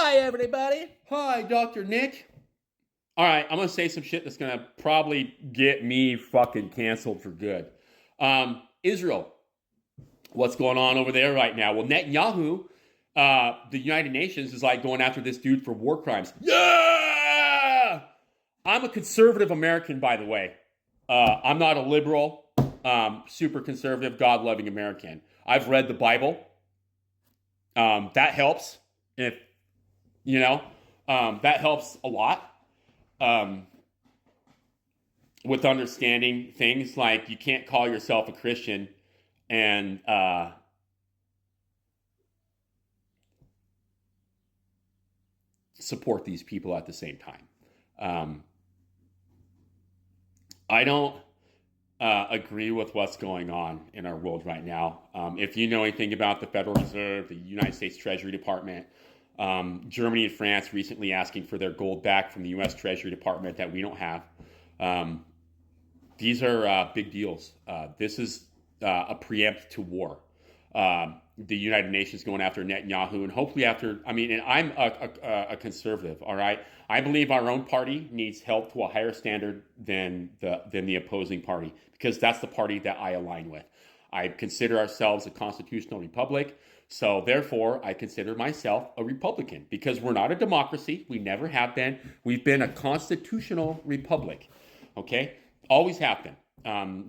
Hi, everybody. Hi, Dr. Nick. All right, I'm going to say some shit that's going to probably get me fucking canceled for good. Israel, what's going on over there right now? Well, Netanyahu, the United Nations, is like going after this dude for war crimes. Yeah! I'm a conservative American, by the way. I'm not a liberal, super conservative, God loving American. I've read the Bible. That helps. If you know, that helps a lot. With understanding things like you can't call yourself a Christian and support these people at the same time. I don't agree with what's going on in our world right now. If you know anything about the Federal Reserve, the United States Treasury Department, Germany and France recently asking for their gold back from the U.S. Treasury Department that we don't have. These are big deals. This is a preempt to war. The United Nations going after Netanyahu, and hopefully after. I mean, and I'm a conservative. All right, I believe our own party needs help to a higher standard than the opposing party, because that's the party that I align with. I consider ourselves a constitutional republic, so therefore I consider myself a Republican, because we're not a democracy. We never have been. We've been a constitutional republic. Okay, always have been.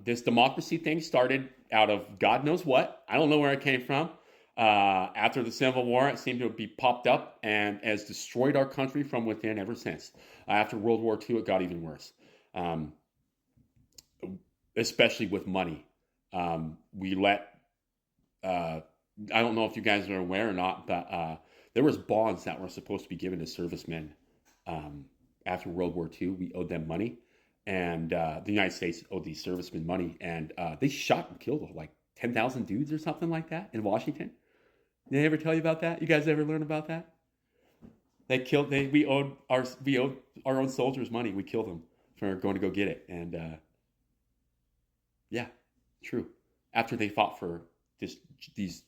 This democracy thing started out of God knows what. I don't know where it came from. After the Civil War, it seemed to be popped up and has destroyed our country from within ever since. After World War II, it got even worse, especially with money. We let, I don't know if you guys are aware or not, but there was bonds that were supposed to be given to servicemen after World War II. We owed them money. And the United States owed these servicemen money, and they shot and killed like 10,000 dudes or something like that in Washington. Did they ever tell you about that? You guys ever learn about that? We owed our own soldiers money. We killed them for going to go get it, and yeah, true. After they fought for these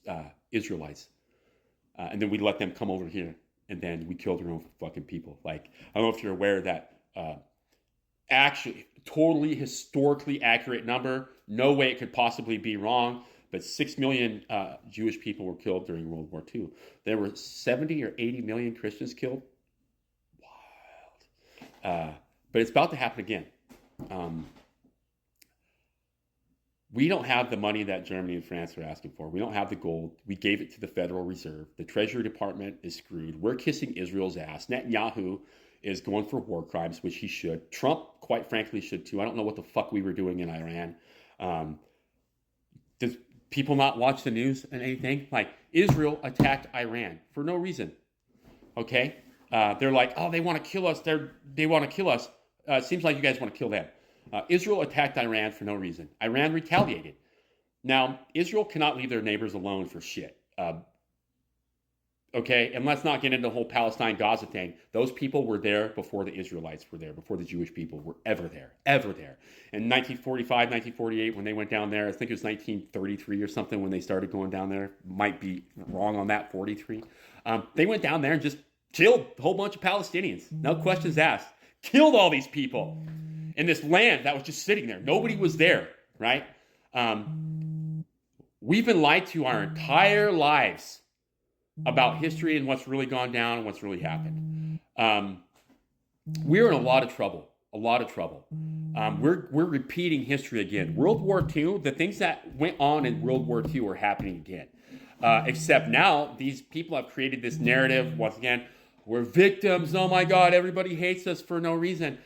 Israelites, and then we let them come over here, and then we killed our own fucking people. Like, I don't know if you're aware that. Actually, totally historically accurate number. No way it could possibly be wrong. But 6 million Jewish people were killed during World War II. There were 70 or 80 million Christians killed. Wild. But it's about to happen again. We don't have the money that Germany and France are asking for. We don't have the gold. We gave it to the Federal Reserve. The Treasury Department is screwed. We're kissing Israel's ass. Netanyahu is going for war crimes, which he should. Trump, quite frankly, should too. I don't know what the fuck we were doing in Iran. Does people not watch the news and anything? Like, Israel attacked Iran for no reason. Okay? They're like, oh, they want to kill us. They want to kill us. It seems like you guys want to kill them. Israel attacked Iran for no reason. Iran retaliated. Now, Israel cannot leave their neighbors alone for shit. Okay, and let's not get into the whole Palestine-Gaza thing. Those people were there before the Israelites were there, before the Jewish people were ever there. In 1945, 1948, when they went down there, I think it was 1933 or something when they started going down there. Might be wrong on that, 43. They went down there and just killed a whole bunch of Palestinians. No questions asked. Killed all these people in this land that was just sitting there. Nobody was there, right? We've been lied to our entire lives about history and what's really gone down and what's really happened. We're in a lot of trouble. We're repeating history again. World War II, the things that went on in World War II are happening again. Except now, these people have created this narrative, once again, we're victims, oh my God, everybody hates us for no reason.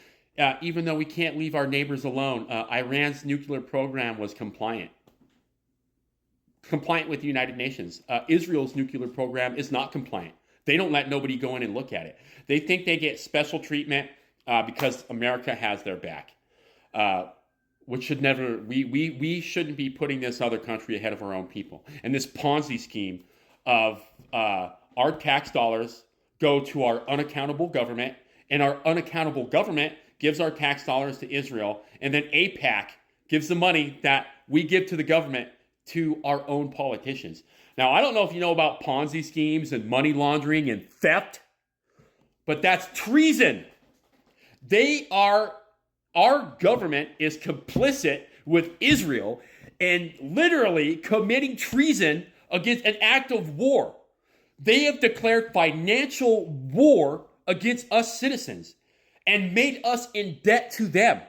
Even though we can't leave our neighbors alone. Iran's nuclear program was compliant with the United Nations. Israel's nuclear program is not compliant. They don't let nobody go in and look at it. They think they get special treatment because America has their back, which should never. We shouldn't be putting this other country ahead of our own people. And this Ponzi scheme of our tax dollars go to our unaccountable government, and our unaccountable government gives our tax dollars to Israel, and then AIPAC gives the money that we give to the government to our own politicians. Now, I don't know if you know about Ponzi schemes and money laundering and theft. But that's treason. Our government is complicit with Israel and literally committing treason against an act of war. They have declared financial war against us citizens and made us in debt to them.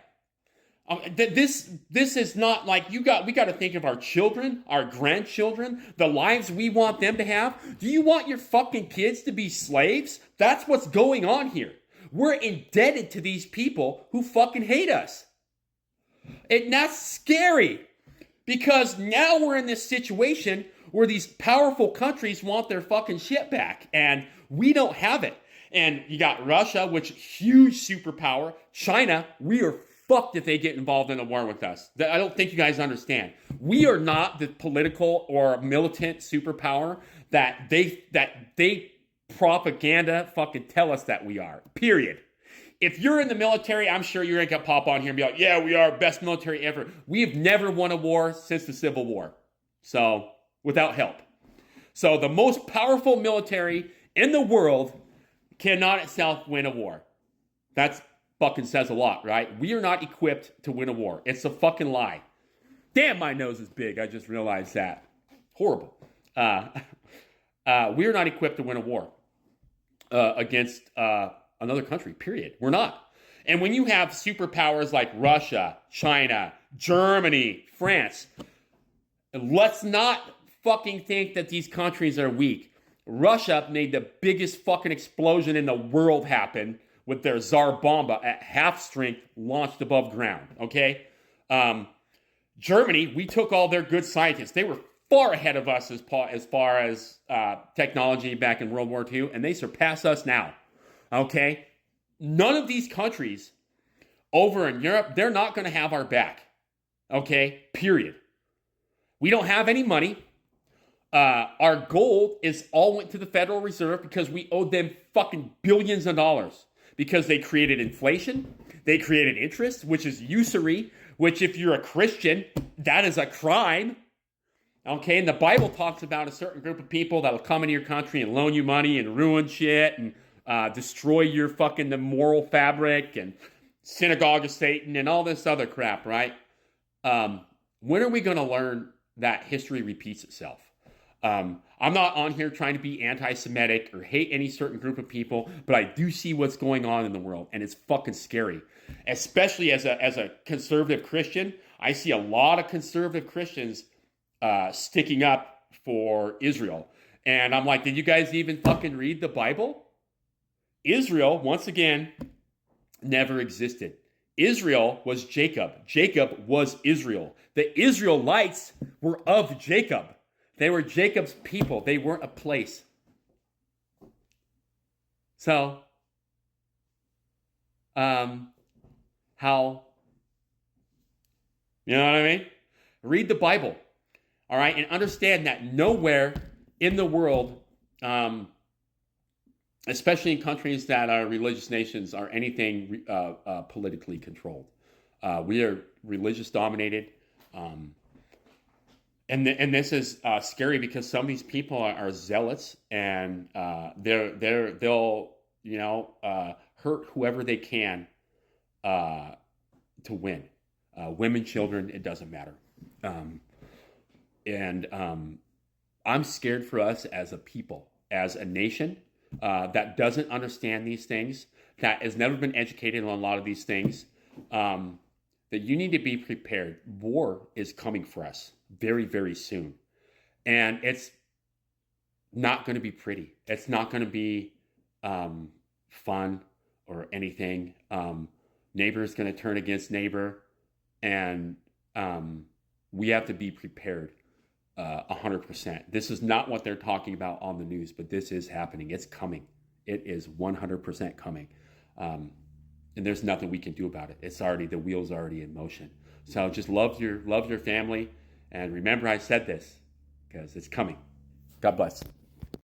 This is not like we got to think of our children, our grandchildren, the lives we want them to have. Do you want your fucking kids to be slaves? That's what's going on here. We're indebted to these people who fucking hate us. And that's scary because now we're in this situation where these powerful countries want their fucking shit back and we don't have it. And you got Russia, which huge superpower. China, we are fucked if they get involved in a war with us. I don't think you guys understand. We are not the political or militant superpower that they propaganda fucking tell us that we are. Period. If you're in the military, I'm sure you're gonna pop on here and be like, yeah, we are best military ever. We've never won a war since the Civil War. So, without help. So the most powerful military in the world cannot itself win a war. That's fucking says a lot, right? We are not equipped to win a war. It's a fucking lie. Damn, my nose is big. I just realized that. Horrible. We are not equipped to win a war against another country, period. We're not. And when you have superpowers like Russia, China, Germany, France, let's not fucking think that these countries are weak. Russia made the biggest fucking explosion in the world happen with their Tsar Bomba at half strength launched above ground, okay? Germany, we took all their good scientists. They were far ahead of us as far as technology back in World War II, and they surpass us now, okay? None of these countries over in Europe, they're not going to have our back, okay? Period. We don't have any money. Our gold is all went to the Federal Reserve because we owed them fucking billions of dollars. Because they created inflation, they created interest, which is usury, which if you're a Christian, that is a crime. Okay, and the Bible talks about a certain group of people that'll come into your country and loan you money and ruin shit and destroy your fucking the moral fabric and synagogue of Satan and all this other crap, right? When are we going to learn that history repeats itself? I'm not on here trying to be anti-Semitic or hate any certain group of people, but I do see what's going on in the world, and it's fucking scary. Especially as a conservative Christian, I see a lot of conservative Christians sticking up for Israel. And I'm like, did you guys even fucking read the Bible? Israel, once again, never existed. Israel was Jacob. Jacob was Israel. The Israelites were of Jacob. They were Jacob's people. They weren't a place. So, how, you know what I mean? Read the Bible, all right? And understand that nowhere in the world, especially in countries that are religious nations, are anything politically controlled. We are religious dominated. And this is scary because some of these people are zealots and they'll hurt whoever they can to win. Women, children, it doesn't matter. I'm scared for us as a people, as a nation that doesn't understand these things, that has never been educated on a lot of these things. That you need to be prepared. War is coming for us very, very soon. And it's not going to be pretty. It's not going to be fun or anything. Neighbor is going to turn against neighbor. And we have to be prepared 100%. This is not what they're talking about on the news, but this is happening. It's coming. It is 100% coming. And there's nothing we can do about it. It's already, the wheel's already in motion. So just love your family. And remember I said this because it's coming. God bless.